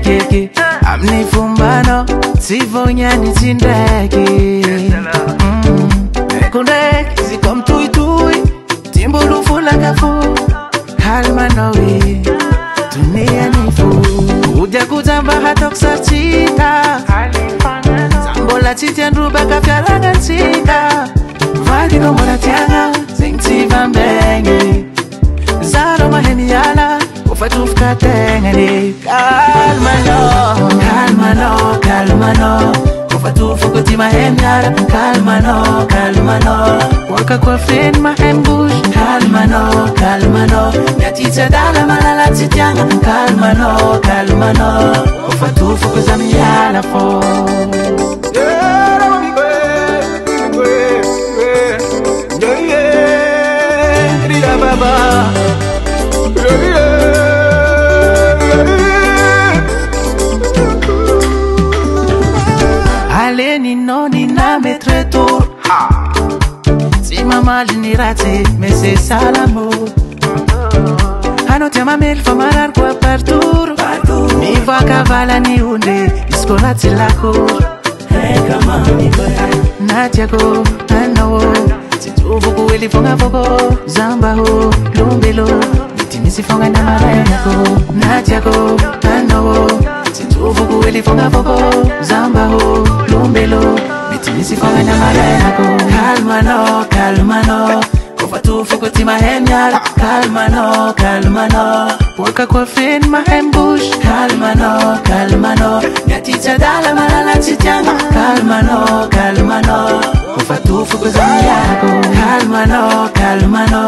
keke amni fumbano sivonyani tindeke kundek zikom tui tui timbulu fula kafu halmanowi dunia ni fu uja kutamba hatok sarchika sambola chitiandu baka fyalaga chika vadi komona tianga singti vambenge zaro maheni yala ufatuf katengani kalmano kalmano kalmano ufatuf kuti maheni yala kalmano kalmano waka kwa fin mahem bush kalmano kalmano yatita dala malala titianga kalmano kalmano ufatuf kuzami yala fo Aleni noni na metreto si mama ni rate mais c'est ça l'amour ano tema mel famarar kwa partour mi va cavala ni unde iskolati la cour hey kama ni Natiako ano situvu kuwili fonga foko zamba ho lumbelo mitimisi fonga na marayako Natiako ano situvu kuwili fonga foko zamba ho lumbelo mitimisi fonga na marayako kalmano kalmano kofatu foko ti mahemyala kalmano kalmano waka kwa fin mahembush kalmano kalmano yatita dala malala titianga kalmano kalmano kofatu foko zamiyako kalmano kalmano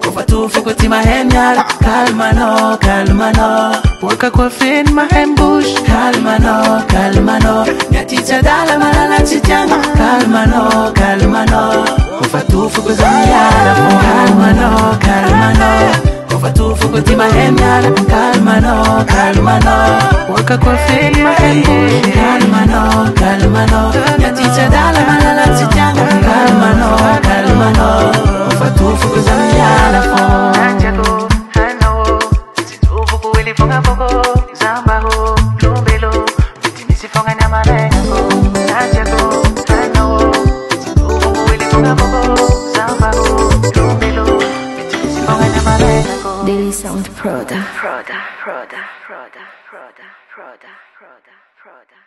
kofatu foko ti mahemyala kalmano kalmano waka kwa fin mahembush kalmano kalmano yatita dala malala titianga kalmano kalmano kofatu foko zamiyala kalmano kalmano kofatu foko ti mahemyala kalmano kalmano waka kwa fin mahembush kalmano kalmano yatita dala malala titianga kalmano kalmano kofatu foko zamiyala fo Natiako ano situvu kuwili fonga foko zamba ho lumbelo mitimisi fonga na marayako Natiako ano situvu kuwili fonga foko zamba ho lumbelo mitimisi fonga na marayako Daily Sound Proda. Proda, Proda, Proda, Proda, Proda, Proda, Proda.